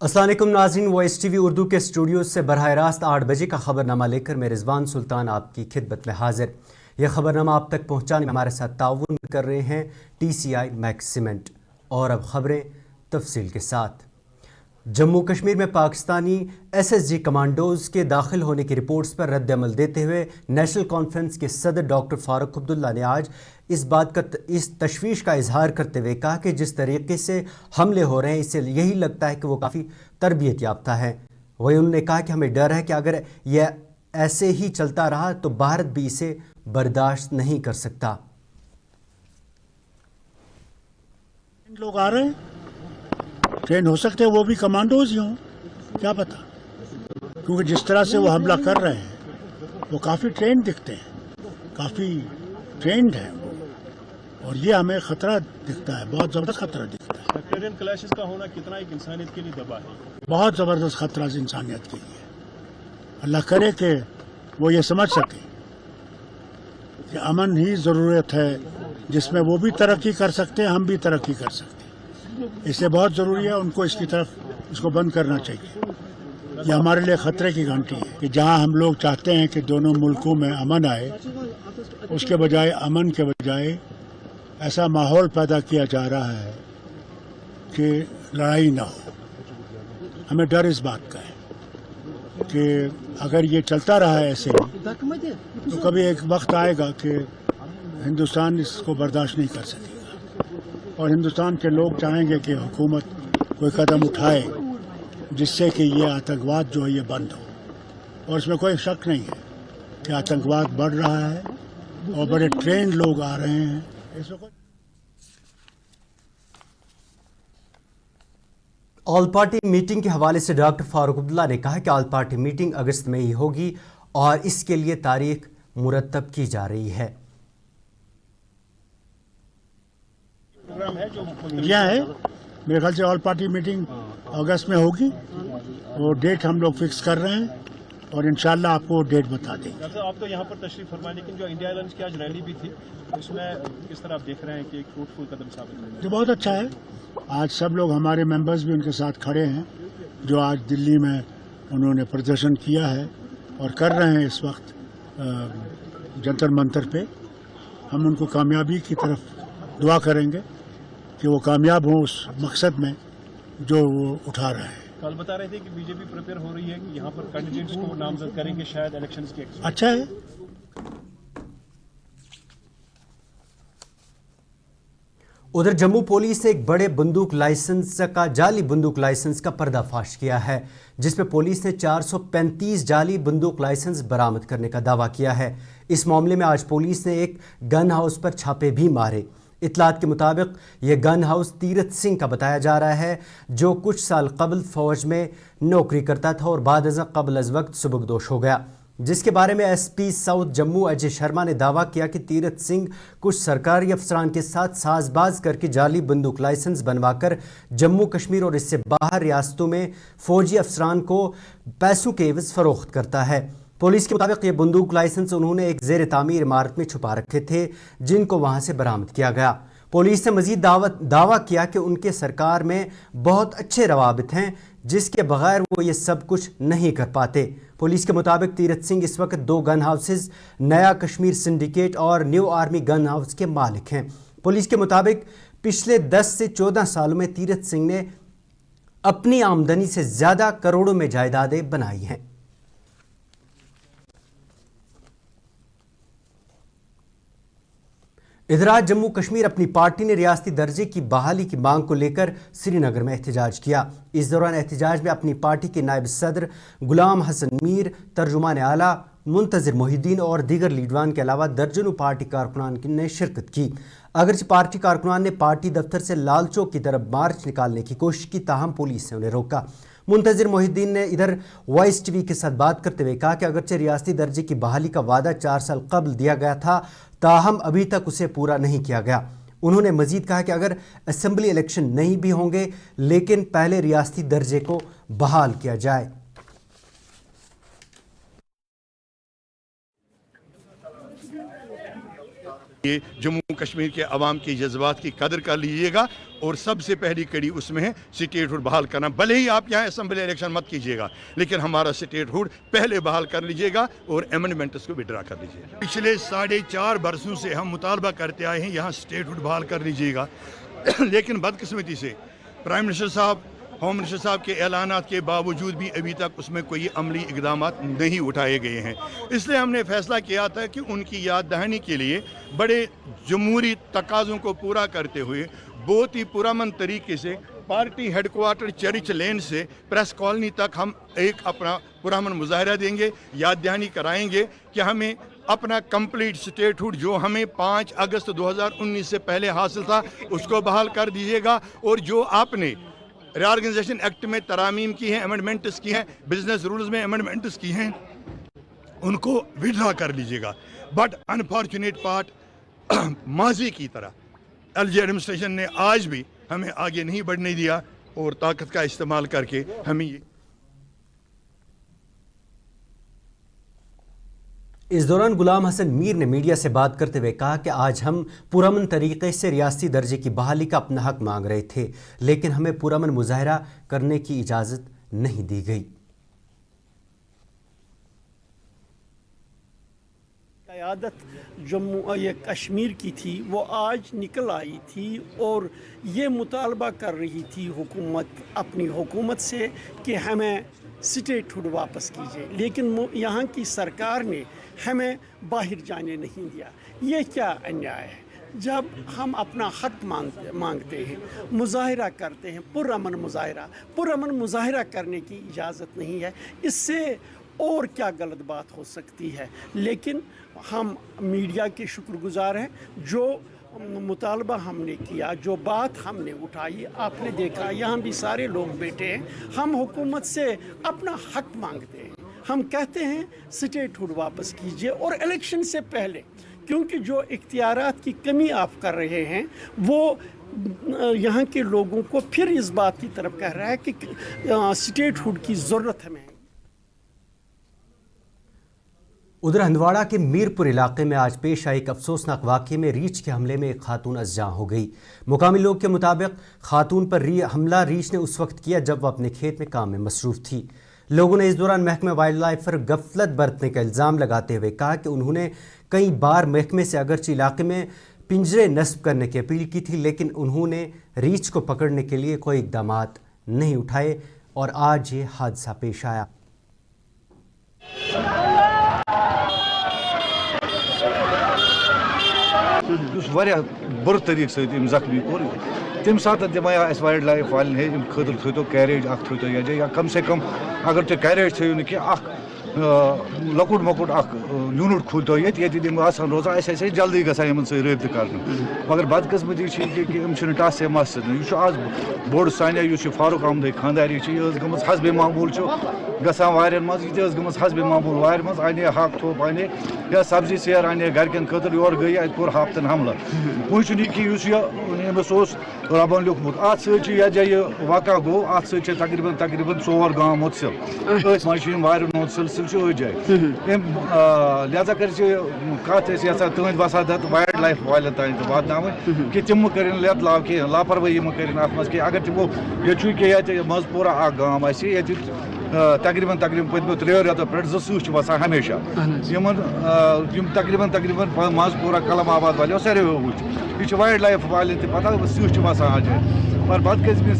अस्सलाम वालेकुम नाज़रीन, वॉइस टीवी उर्दू के स्टूडियो से बरह रास्त 8 बजे का खबरनामा लेकर मैं रिजवान सुल्तान आपकी खिदमत में हाजिर। यह खबरनामा आप तक पहुँचाने में हमारे साथ ताउन कर रहे हैं TCI मैक्स सीमेंट। और अब खबरें तफसील के साथ। जम्मू कश्मीर में पाकिस्तानी SSG कमांडोज के दाखिल होने की रिपोर्ट्स पर रद्द अमल देते हुए नेशनल कॉन्फ्रेंस के सदर डॉक्टर फारूक अब्दुल्ला ने आज इस तशवीश का इजहार करते हुए कहा कि जिस तरीके से हमले हो रहे हैं इससे यही लगता है कि वो काफ़ी तरबियत याफ्ता है। वहीं उन्होंने कहा कि हमें डर है कि अगर यह ऐसे ही चलता रहा तो भारत भी इसे बर्दाश्त नहीं कर सकता। लोग आ रहे हैं, ट्रेन हो सकते हैं वो भी कमांडोज ही हों, क्या पता, क्योंकि जिस तरह से वो हमला कर रहे हैं वो काफ़ी ट्रेन दिखते हैं, काफ़ी ट्रेंड है वो, और ये हमें खतरा दिखता है, बहुत ज़बरदस्त खतरा दिखता है। सेक्टोरियल क्लैशेस का होना कितना एक इंसानियत के लिए दबा है, बहुत ज़बरदस्त खतरा है इंसानियत के लिए। अल्लाह करे कि वो ये समझ सके कि अमन ही ज़रूरत है, जिसमें वो भी तरक्की कर सकते हैं, हम भी तरक्की कर सकते हैं। इससे बहुत ज़रूरी है उनको इसको बंद करना चाहिए। ये हमारे लिए ख़तरे की घंटी है कि जहां हम लोग चाहते हैं कि दोनों मुल्कों में अमन आए, उसके बजाय अमन के बजाय ऐसा माहौल पैदा किया जा रहा है कि लड़ाई ना हो। हमें डर इस बात का है कि अगर ये चलता रहा है ऐसे ही तो कभी एक वक्त आएगा कि हिंदुस्तान इसको बर्दाश्त नहीं कर सकेगा, और हिंदुस्तान के लोग चाहेंगे कि हुकूमत कोई कदम उठाए जिससे कि ये आतंकवाद जो है ये बंद हो। और इसमें कोई शक नहीं है कि आतंकवाद बढ़ रहा है और बड़े ट्रेंड लोग आ रहे हैं, इसमें कोई ऑल पार्टी मीटिंग के हवाले से डॉक्टर फारूक अब्दुल्ला ने कहा कि ऑल पार्टी मीटिंग अगस्त में ही होगी और इसके लिए तारीख मुरतब की जा रही है। प्रोग्राम है जो यह है, मेरे ख्याल से ऑल पार्टी मीटिंग अगस्त में होगी, वो डेट हम लोग फिक्स कर रहे हैं और इंशाल्लाह आपको डेट बता देंगे। डॉक्टर साहब, आप तो यहाँ पर तशरीफ फरमाए, लेकिन जो इंडिया लंच की आज रैली भी थी उसमें किस तरह आप देख रहे हैं कि एक फ्रूटफुल कदम साबित होगा? जो बहुत अच्छा है, आज सब लोग हमारे मेंबर्स भी उनके साथ खड़े हैं, जो आज दिल्ली में उन्होंने प्रदर्शन किया है और कर रहे हैं इस वक्त जंतर मंतर पे। हम उनको कामयाबी की तरफ दुआ करेंगे कि वो कामयाब हों उस मकसद में जो वो उठा रहे हैं। कल बता रहे थे कि बीजेपी प्रिपेयर हो रही है कि यहाँ पर कैंडिडेट्स को नामजद करेंगे शायद इलेक्शंस के। अच्छा है। उधर जम्मू पुलिस ने एक बड़े जाली बंदूक लाइसेंस का पर्दाफाश किया है, जिसमें पुलिस ने 435 जाली बंदूक लाइसेंस बरामद करने का दावा किया है। इस मामले में आज पुलिस ने एक गन हाउस पर छापे भी मारे। इतलात के मुताबिक यह गन हाउस तीरथ सिंह का बताया जा रहा है, जो कुछ साल कबल फौज में नौकरी करता था और बाद कबल अज वक्त सुबकदोश हो गया, जिसके बारे में SP साउथ जम्मू अजय शर्मा ने दावा किया कि तीरथ सिंह कुछ सरकारी अफसरान के साथ साजबाज करके जाली बंदूक लाइसेंस बनवाकर जम्मू कश्मीर और इससे बाहर रियासतों में फौजी अफसरान को पैसों के एवज फरोख्त करता है। पुलिस के मुताबिक ये बंदूक लाइसेंस उन्होंने एक ज़ेर तामीर इमारत में छुपा रखे थे, जिनको वहां से बरामद किया गया। पुलिस ने मजीद दावा किया कि उनके सरकार में बहुत अच्छे रवाबित हैं, जिसके बगैर वो ये सब कुछ नहीं कर पाते। पुलिस के मुताबिक तीरथ सिंह इस वक्त 2 गन हाउसेज, नया कश्मीर सिंडिकेट और न्यू आर्मी गन हाउस के मालिक हैं। पुलिस के मुताबिक पिछले 10 से 14 सालों में तीरथ सिंह ने अपनी आमदनी से ज़्यादा करोड़ों में जायदादें बनाई हैं। इधर आज जम्मू कश्मीर अपनी पार्टी ने रियासती दर्जे की बहाली की मांग को लेकर श्रीनगर में एहतजाज किया। इस दौरान एहतजाज में अपनी पार्टी के नायब सदर गुलाम हसन मीर, तर्जुमान आला मुंतजिर मोहिद्दीन और दीगर लीडरान के अलावा दर्जनों पार्टी कारकुनान ने शिरकत की। अगरचे पार्टी कारकुनान ने पार्टी दफ्तर से लाल चौक की तरफ मार्च निकालने की कोशिश की, ताहम पुलिस ने उन्हें रोका। मुंतजिर मोहिद्दीन ने इधर वॉइस टीवी के साथ बात करते हुए कहा कि अगरचे रियासती दर्जे की बहाली का वादा 4 साल कबल दिया गया था, ताहम अभी तक उसे पूरा नहीं किया गया। उन्होंने मजीद कहा कि अगर असेंबली इलेक्शन नहीं भी होंगे, लेकिन पहले रियासती दर्जे को बहाल किया जाए। ये जम्मू कश्मीर के अवाम के जज्बात की कदर कर लीजिएगा और सबसे पहली कड़ी उसमें है स्टेटहुड बहाल करना। भले ही आप यहाँ असम्बली इलेक्शन मत कीजिएगा, लेकिन हमारा स्टेटहुड पहले बहाल कर लीजिएगा और अमेंडमेंट्स को विड्रा कर लीजिएगा। पिछले 4.5 बरसों से हम मुतालबा करते आए हैं यहाँ स्टेटहुड बहाल कर लीजिएगा, लेकिन बदकिस्मती से प्राइम मिनिस्टर साहब, होम मिनिस्टर साहब के ऐलानात के बावजूद भी अभी तक उसमें कोई अमली इकदामात नहीं उठाए गए हैं। इसलिए हमने फैसला किया था कि उनकी याद दहानी के लिए बड़े जमहूरी तकाज़ों को पूरा करते हुए बहुत ही पुरअमन तरीके से पार्टी हेडक्वार्टर चर्च लेन से प्रेस कॉलोनी तक हम एक अपना पुरअमन मुजाहरा देंगे, याद दहानी कराएंगे कि हमें अपना कंप्लीट स्टेटहुड जो हमें 5 अगस्त 2019 से पहले हासिल था उसको बहाल कर दीजिएगा, और जो आपने रीऑर्गेनाइजेशन एक्ट में तरामीम की हैं, अमेंडमेंट्स की हैं, बिजनेस रूल्स में अमेंडमेंट्स की हैं, उनको विड्रा कर लीजिएगा। बट अनफॉर्चुनेट पार्ट माजी की तरह एलजी एडमिनिस्ट्रेशन ने आज भी हमें आगे नहीं बढ़ने दिया और ताकत का इस्तेमाल करके हमें ये इस दौरान गुलाम हसन मीर ने मीडिया से बात करते हुए कहा कि आज हम पुरअमन तरीके से रियासती दर्जे की बहाली का अपना हक मांग रहे थे, लेकिन हमें पुरअमन मुजाहरा करने की इजाज़त नहीं दी गई। क़यादत जम्मू ये कश्मीर की थी, वो आज निकल आई थी और ये मुतालबा कर रही थी हुकूमत, अपनी हुकूमत से कि हमें स्टेटहुड वापस कीजिए, लेकिन यहाँ की सरकार ने हमें बाहर जाने नहीं दिया। ये क्या अन्याय है? जब हम अपना हक मांगते हैं, मुजाहरा करते हैं, पुरअमन मुजाहरा करने की इजाज़त नहीं है, इससे और क्या गलत बात हो सकती है। लेकिन हम मीडिया के शुक्रगुजार हैं, जो मुतालबा हमने किया, जो बात हमने उठाई, आपने देखा यहाँ भी सारे लोग बैठे हैं, हम हुकूमत से अपना हक मांगते हैं, हम कहते हैं स्टेटहुड वापस कीजिए और इलेक्शन से पहले, क्योंकि जो इख्तियारात की कमी आप कर रहे हैं वो यहाँ के लोगों को फिर इस बात की तरफ कह रहा है कि स्टेटहुड की ज़रूरत हमें। उधर हंदवाड़ा के मीरपुर इलाके में आज पेश आए एक अफसोसनाक वाक़ये में रीछ के हमले में एक खातून अज़जां हो गई। मुकामी लोग के मुताबिक खातून पर हमला रीछ ने उस वक्त किया जब वह अपने खेत में काम में मसरूफ़ थी। लोगों ने इस दौरान महकमे वाइल्ड लाइफ पर गफलत बरतने का इल्ज़ाम लगाते हुए कहा कि उन्होंने कई बार महकमे से अगरचे इलाके में पिंजरे नस्ब करने की अपील की थी, लेकिन उन्होंने रीछ को पकड़ने के लिए कोई इक़दामात नहीं उठाए और आज ये हादसा पेश आया। बुर तरीक से जख्मी कोर तम सात दमाया वाइल्ड लाइफ वाले है खतर थो कैरेज थो यजे, या कम से कम अगर तुम कैरेज थो नी लकुट मकुट यूनिट खुलतो ये आसान रोजान ऐसे जल्दी गसान रब्त कर, मगर बदकिस्मती कि टस से मस यह आज बोड़ सानिया फारूक अहमद खानदारी गम हसब मामूल गसान वारियन मज यह गम हसब मामूल वार मज अने हक थोप अने या सब्जी सेर अने गरकन खतर योर गई अत कोर हाफ्तन हमला वो कि रबन लिखमुत अत सह वाक़ा गो अत सह तकरीबन 4 गाँव मुतसिल मज मुतसिल जाए लिहाजा कर कत तुंद वसादत वाइल्ड लाइफ वाले तान वात कि तम कर लापरवाही मह कर अगर तमो ये मज पूरा गाँव तकरीबन पत्मो 3 रेतों पे 2 सह वसान हमेशा तकरीबन मज पूरा कलम आबाद वाले सारे वुच यह वाइल्ड लाइफ वाले पता सह वसान आ जाए, पर बदकिस्मती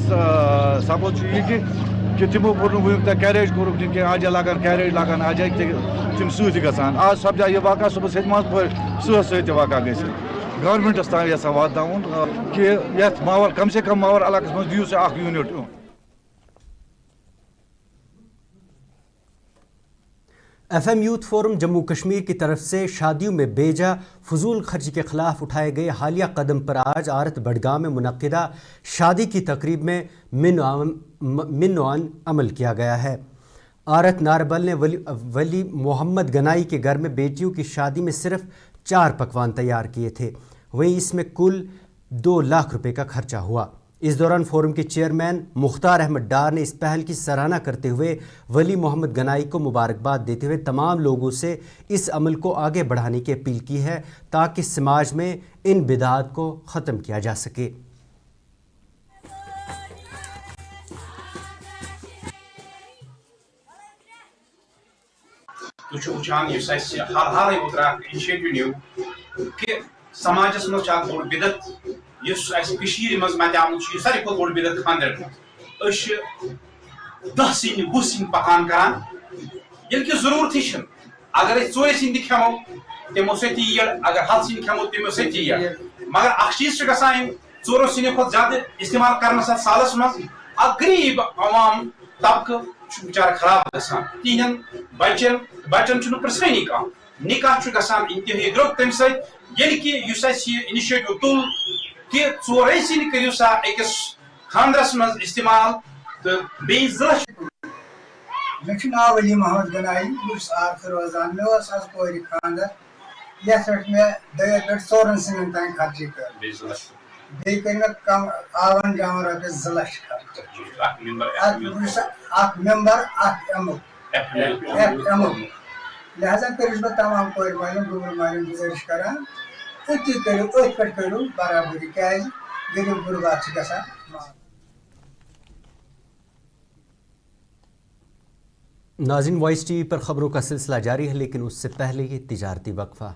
सबूत कि तमो कोर कैरेज कोर आज लगान कैरेज लगान आज तम सह गसान आज सपदा यह वाक़ा सुबह सह सह वाक़ा ग गवर्नमेंटस तान यहां वात कि ये मावर कम से कम मावर इलाकस मज दियो से unit. FM youth forum Jammu Kashmir की तरफ से शादियों में बेजा फजूल खर्च के खिलाफ उठाए गए हालिया कदम पर आज आरत बडगाम में मुनक्किदा शादी की तकरीब में मिन्नवान अमल किया गया है। आरत नारबल ने वली मोहम्मद गनाई के घर में बेटियों की शादी में सिर्फ 4 पकवान तैयार किए थे, वहीं इसमें कुल 2 लाख रुपए का खर्चा हुआ। इस दौरान फोरम के चेयरमैन मुख्तार अहमद डार ने इस पहल की सराहना करते हुए वली मोहम्मद गनाई को मुबारकबाद देते हुए तमाम लोगों से इस अमल को आगे बढ़ाने की अपील की है ताकि समाज में इन बिदात को ख़त्म किया जा सके। हाल इनिशिएटिव न्यू कि समाजस मज बोड़ बिदत मज मत आमुत सारे बोड़ बिदत खानदर 10 सिन 20 सिन पकान करान ये जरूरत अगर चोर सिन खमो तमो सर अगर हल सिन खमो तमो सर मगर अ चीज गसान चोरो सिन खुद ज्यादा इस्तेमाल कर सालस मज गरीब अवाम तबक बेचार खराब गसान तिहन बचन प्रसनी कह निकाह गसान इंतहाई द्रोग तम सि इनिशिएटिव तुल कि चोर सिन करू सा अकिस खानदरस मज इस्तेमाल तो बे नाव वली मोहम्मद गनाई आर्थ रोजान मे आज कोर खानदर ये मे दया पे 4 सिन तक खर्ची कर बे कर कम आवन जावन रपे 2 लाख मेंबर लिहाजा कर तमाम कोर मालूम गुबर मालूम गुजारिश करा करू बराबरी क्या गरीब गुरबात गसा। नाज़रीन, वॉइस टीवी पर खबरों का सिलसिला जारी है, लेकिन उससे पहले ये तिजारती वक्फा।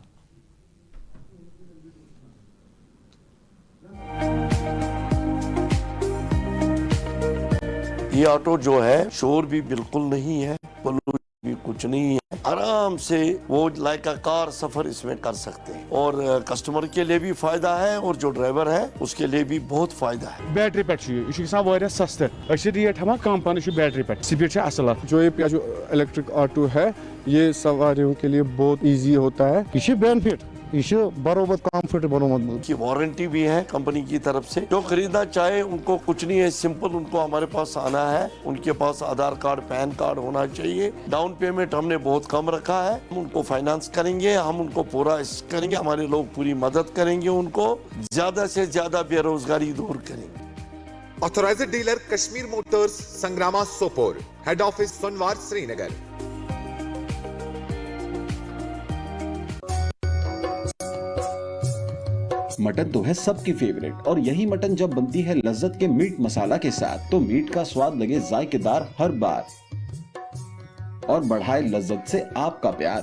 ये ऑटो जो है शोर भी बिल्कुल नहीं है, पोल्यूशन भी कुछ नहीं है, आराम से वो लाइक अ कार सफर इसमें कर सकते हैं और कस्टमर के लिए भी फायदा है और जो ड्राइवर है उसके लिए भी बहुत फायदा है। बैटरी पे सस्ते रेट हम कम पान बैटरी पे स्पीड असल जो ये इलेक्ट्रिक ऑटो है ये सवारियों के लिए बहुत इजी होता है, ये बेनिफिट बरोबर कंफर्टेबल की वारंटी भी है कंपनी की तरफ से। जो खरीदना चाहे उनको कुछ नहीं है, सिंपल उनको हमारे पास आना है, उनके पास आधार कार्ड पैन कार्ड होना चाहिए। डाउन पेमेंट हमने बहुत कम रखा है, हम उनको फाइनेंस करेंगे, हम उनको पूरा करेंगे, हमारे लोग पूरी मदद करेंगे, उनको ज्यादा से ज्यादा बेरोजगारी दूर करेंगे। Authorized dealer Kashmir motors, Sangrama Sopore, head office Sonwar Srinagar. Mutton तो है सबकी फेवरेट और यही मटन जब बनती है लज्जत के मीट मसाला के साथ तो मीट का स्वाद लगे जायकेदार हर बार और बढ़ाए लज्जत से आपका प्यार।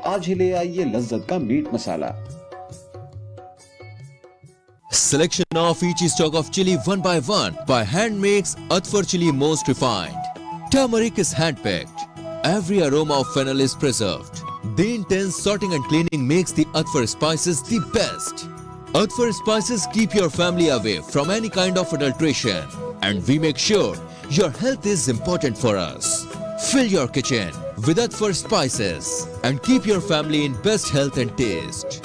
आज ही ले आइए लज्जत का मीट मसाला। Selection of each stock of chili one by hand makes Atfar chili most refined. Turmeric is hand picked. Every aroma of fennel is preserved. The intense sorting and cleaning makes the Atfar spices the best. Atfar spices keep your family away from any kind of adulteration, and we make sure your health is important for us. Fill your kitchen with Atfar spices and keep your family in best health and taste.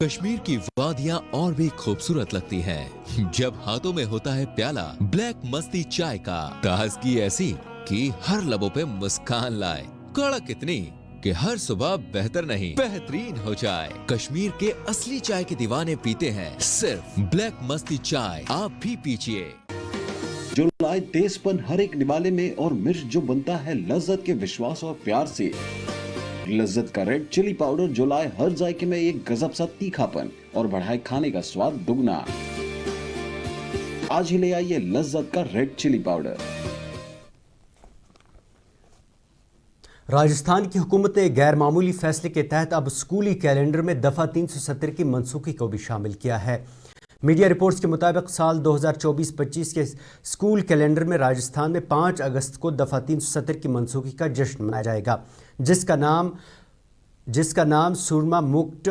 Kashmir की वादियां और भी खूबसूरत लगती हैं जब हाथों में होता है प्याला ब्लैक मस्ती चाय का। ताजगी ऐसी कि हर लबों पे मुस्कान लाए, कड़क इतनी कि हर सुबह बेहतर नहीं बेहतरीन हो जाए। कश्मीर के असली चाय के दीवाने पीते हैं सिर्फ ब्लैक मस्ती चाय, आप भी पीजिए। जो लाए तेजपन हर एक निवाले में और मिर्च जो बनता है लज्जत के विश्वास और प्यार से। लज्जत का रेड चिली पाउडर जो लाए हर जायके में एक गजब सा तीखापन और बढ़ाए खाने का स्वाद दुगना। आज ही ले आइए लज्जत का रेड चिली पाउडर। राजस्थान की हुकूमत ने गैर मामूली फैसले के तहत अब स्कूली कैलेंडर में दफ़ा 370 की मनसूखी को भी शामिल किया है। मीडिया रिपोर्ट्स के मुताबिक साल 2024-25 के स्कूल कैलेंडर में राजस्थान में 5 अगस्त को दफ़ा 370 की मनसूखी का जश्न मनाया जाएगा, जिसका नाम सूरमा मुक्त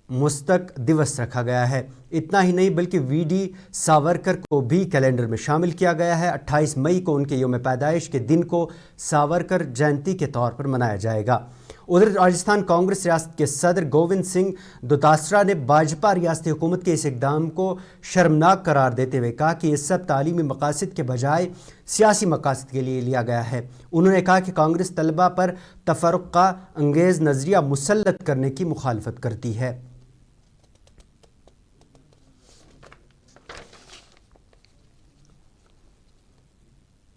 मुस्तक दिवस रखा गया है। इतना ही नहीं बल्कि वीडी सावरकर को भी कैलेंडर में शामिल किया गया है। 28 मई को उनके यौम पैदाइश के दिन को सावरकर जयंती के तौर पर मनाया जाएगा। उधर राजस्थान कांग्रेस रियासत के सदर गोविंद सिंह दोतासरा ने भाजपा रियासती हुकूमत के इस इक़दाम को शर्मनाक करार देते हुए कहा कि ये सब तालीमी मकासद के बजाय सियासी मकासद के लिए लिया गया है। उन्होंने कहा कि कांग्रेस तलबा पर तफर्रुक़ा अंगेज़ नज़रिया मुसल्लत करने की मुखालफत करती है।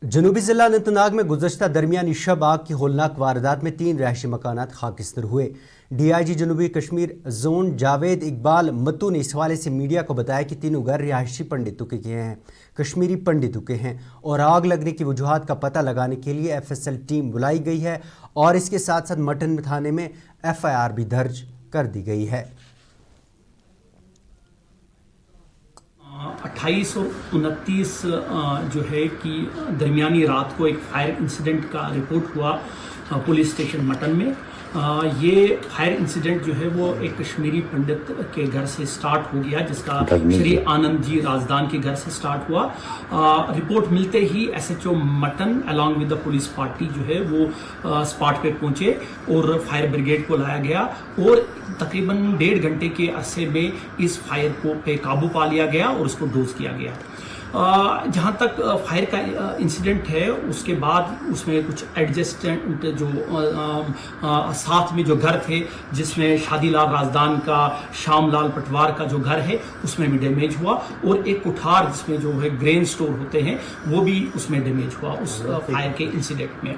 जनूबी ज़िला अनंतनाग में गुज़श्ता दरमियानी शब आग की होलनाक वारदात में 3 रहायशी मकानात खाकिस्तर हुए। DIG जनूबी कश्मीर जोन जावेद इकबाल मत्तू ने इस हवाले से मीडिया को बताया कि तीनों घर रिहायशी पंडितों के हैं, कश्मीरी पंडितों के हैं और आग लगने की वजूहात का पता लगाने के लिए FSL टीम बुलाई गई है और इसके साथ साथ मटन थाने में FIR भी दर्ज कर दी गई है। 28 और 29 जो है कि दरमियानी रात को एक फायर इंसिडेंट का रिपोर्ट हुआ पुलिस स्टेशन मटन में। ये फायर इंसिडेंट जो है वो एक कश्मीरी पंडित के घर से स्टार्ट हो गया, जिसका श्री आनंद जी राजदान के घर से स्टार्ट हुआ। रिपोर्ट मिलते ही SHO mutton along with the police party जो है वो स्पॉट पे पहुंचे और फायर ब्रिगेड को लाया गया और तकरीबन 1.5 घंटे के अरसे में इस फायर को पे काबू पा लिया गया और उसको डोज किया गया। जहाँ तक फायर का इंसिडेंट है उसके बाद उसमें कुछ एडजस्टेंट जो साथ में जो घर थे, जिसमें शादीलाल राजदान का श्यामलाल पटवार का जो घर है उसमें भी डैमेज हुआ और एक कुठार जिसमें जो है ग्रेन स्टोर होते हैं वो भी उसमें डैमेज हुआ उस फायर के इंसिडेंट में।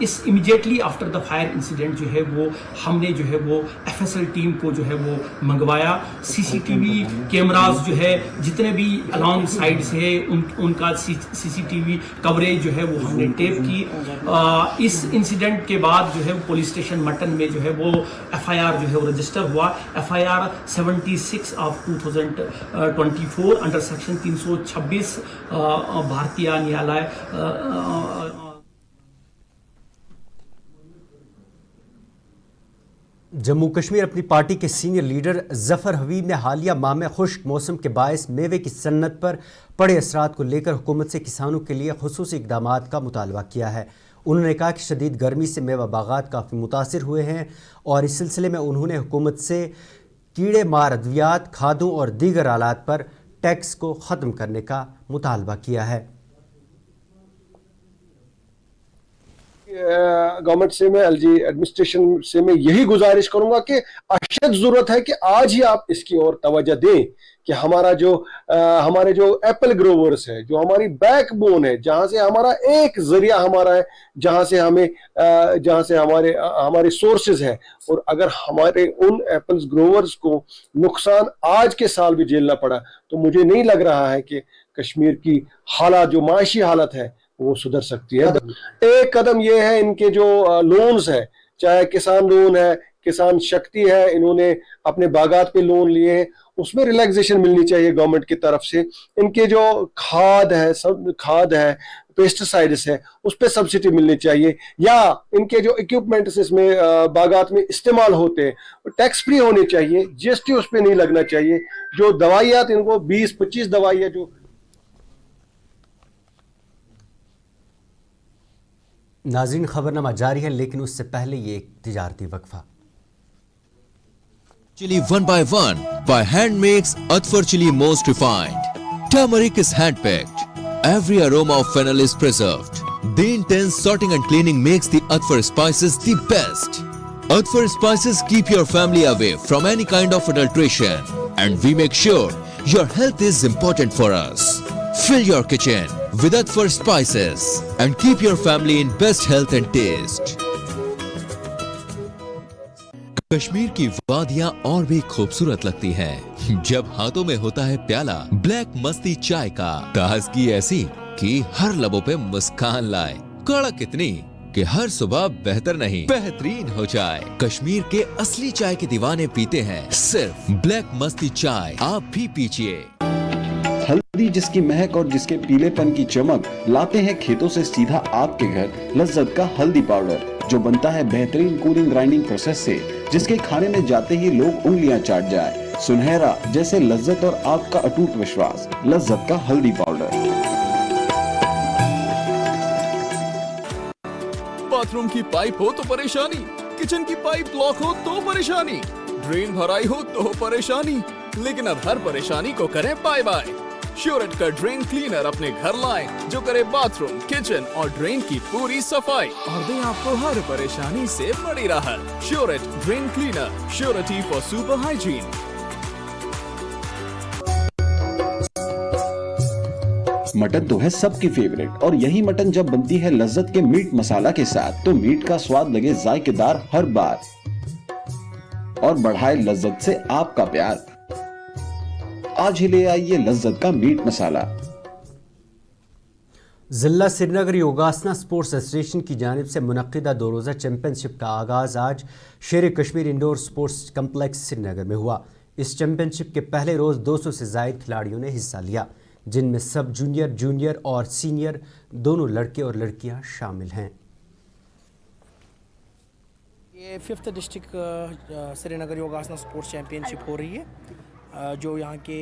इस immediately after the fire incident जो है वो हमने जो है वो FSL टीम को जो है वो मंगवाया। CCTV कैमरास जो है जितने भी अलॉन्ग साइड से उनका CCTV कवरेज जो है वो हमने टेप की। इस इंसिडेंट के बाद जो है पुलिस स्टेशन मटन में जो है वो FIR जो है वो रजिस्टर हुआ। FIR 76 ऑफ 2024 अंडर सेक्शन 326 भारतीय न्यायालय जम्मू कश्मीर अपनी पार्टी के सीनियर लीडर जफर हबीब ने हालिया माह में खुश्क मौसम के बायस मेवे की सन्नत पर पड़े असरात को लेकर हुकूमत से किसानों के लिए खुसूसी इक़दामात का मुतालबा किया है। उन्होंने कहा कि शदीद गर्मी से मेवा बागात काफ़ी मुतासिर हुए हैं और इस सिलसिले में उन्होंने हुकूमत से कीड़े मार अद्वियात, खादों और दीगर आलात पर टैक्स को ख़त्म करने का मुतालबा किया है। गवर्नमेंट से मैं LG एडमिनिस्ट्रेशन से मैं यही गुजारिश करूंगा कि अशद जरूरत है कि आज ही आप इसकी ओर तवज्जो दें कि हमारा जो हमारे जो एप्पल ग्रोवर्स है, जो हमारी बैकबोन है, जहां से हमारा एक जरिया हमारा है, जहां से हमारे सोर्सेज है, और अगर हमारे उन एप्पल्स ग्रोवर्स को नुकसान आज के साल भी झेलना पड़ा तो मुझे नहीं लग रहा है कि कश्मीर की हालात जो माशी हालत है वो सुधर सकती है। एक कदम ये है, इनके जो लोन्स है, चाहे किसान लोन है, किसान शक्ति है, इन्होंने अपने बागात पे लोन लिए हैं, उसमें रिलैक्सेशन मिलनी चाहिए गवर्नमेंट की तरफ से। इनके जो खाद है, पेस्टिसाइड्स है, उस पर सब्सिडी मिलनी चाहिए, या इनके जो इक्विपमेंट्स इसमें बागात में इस्तेमाल होते हैं टैक्स फ्री होने चाहिए, GST उस पर नहीं लगना चाहिए। जो दवाइयाँ इनको 20-25 दवाइयाँ जो नाज़रीन, खबरनामा जारी है लेकिन उससे पहले ये एक तिजारती वक्फा। Chili 1 by 1 by hand makes Atfar chili most refined. Turmeric is hand picked. Every aroma of fennel is preserved. The intense sorting and cleaning makes the Atfar spices the best. Atfar spices keep your family away from any kind of adulteration, and we make sure your health is important for us. Fill your kitchen with Atfar spices and keep your family in best health and taste. Kashmir की वादियां और भी खूबसूरत लगती हैं जब हाथों में होता है प्याला ब्लैक मस्ती चाय का। ताजगी ऐसी कि हर लबों पे मुस्कान लाए, कड़क इतनी कि हर सुबह बेहतर नहीं बेहतरीन हो जाए। कश्मीर के असली चाय के दीवाने पीते हैं सिर्फ ब्लैक मस्ती चाय, आप भी पीजिए। हल्दी जिसकी महक और जिसके पीलेपन की चमक लाते हैं खेतों से सीधा आपके घर लज्जत का हल्दी पाउडर, जो बनता है बेहतरीन कूलिंग ग्राइंडिंग प्रोसेस से, जिसके खाने में जाते ही लोग उंगलियां चाट जाए। सुनहरा जैसे लज्जत और आपका अटूट विश्वास, लज्जत का हल्दी पाउडर। बाथरूम की पाइप हो तो परेशानी, किचन की पाइप ब्लॉक हो तो परेशानी, ड्रेन भराई हो तो परेशानी, लेकिन अब हर परेशानी को करें बाय बाय। श्योरेट का ड्रेन क्लीनर अपने घर लाएं, जो करे बाथरूम, किचन और ड्रेन की पूरी सफाई और दे आपको हर परेशानी से बड़ी राहत। श्योरेट drain cleaner, surety for super hygiene. Mutton तो है सबकी फेवरेट और यही मटन जब बनती है लज्जत के मीट मसाला के साथ तो मीट का स्वाद लगे जायकेदार हर बार और बढ़ाए लज्जत से आपका प्यार। आज ही ले आइए लज्जत का मीट मसाला। जिला श्रीनगर योगासना स्पोर्ट्स एसोसिएशन की जानिब से मुनक्किदा 2 रोज़ा चैम्पियनशिप का आगाज़ आज शेर Kashmir indoor sports complex Srinagar में हुआ। इस चैम्पियनशिप के पहले रोज़ 200 से ज़ायद खिलाड़ियों ने हिस्सा लिया, जिनमें सब जूनियर, जूनियर और सीनियर दोनों लड़के और लड़कियां शामिल हैं। ये 5th district Srinagar योगासना sports championship हो रही है, जो यहाँ के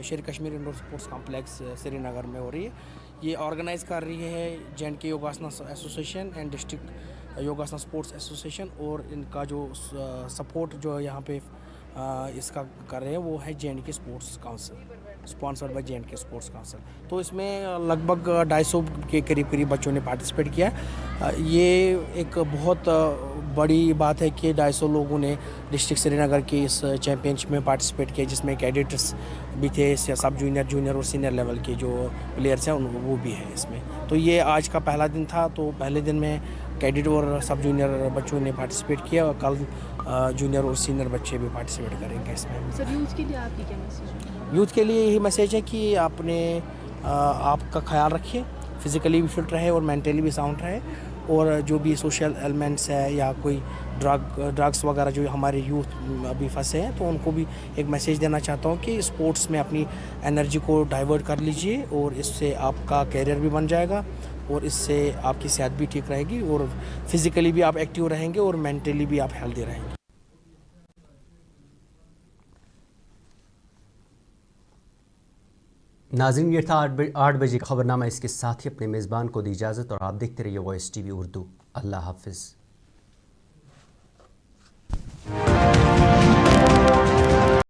शेर Kashmir indoor sports complex Srinagar में हो रही है। ये ऑर्गेनाइज़ कर रही है J&K योगासना association and district योगासना sports association, और इनका जो सपोर्ट जो यहाँ पे इसका कर रहे हैं वो है J&K sports council, sponsored by J&K sports council. तो इसमें लगभग 250 के करीब बच्चों ने पार्टिसिपेट किया। ये एक बहुत बड़ी बात है कि 250 लोगों ने डिस्ट्रिक्ट श्रीनगर के इस चैम्पियनशिप में पार्टिसिपेट किया, जिसमें कैडेट्स भी थे, सब जूनियर, जूनियर और सीनियर लेवल के जो प्लेयर्स हैं वो भी हैं इसमें। तो ये आज का पहला दिन था, तो पहले दिन में कैडेट और सब जूनियर बच्चों ने पार्टिसिपेट किया और कल जूनियर और सीनियर बच्चे भी पार्टिसिपेट करेंगे इसमें। सर, यूथ के लिए आपकी क्या मैसेज है? यूथ के लिए यही मैसेज है कि आपने आपका ख्याल रखिए, फिज़िकली भी फिट रहे और मेंटली भी साउंड रहे, और जो भी सोशल एलिमेंट्स है या कोई ड्रग्स वगैरह जो हमारे यूथ अभी फंसे हैं, तो उनको भी एक मैसेज देना चाहता हूँ कि स्पोर्ट्स में अपनी एनर्जी को डाइवर्ट कर लीजिए, और इससे आपका कैरियर भी बन जाएगा और इससे आपकी सेहत भी ठीक रहेगी, और फिज़िकली भी आप एक्टिव रहेंगे और मेंटली भी आप हेल्दी रहेंगे। नाज़रीन, ये था 8 बजे खबरनामा। इसके साथ ही अपने मेज़बान को दी इजाज़त और आप देखते रहिए वॉइस TV उर्दू। अल्लाह हाफिज़।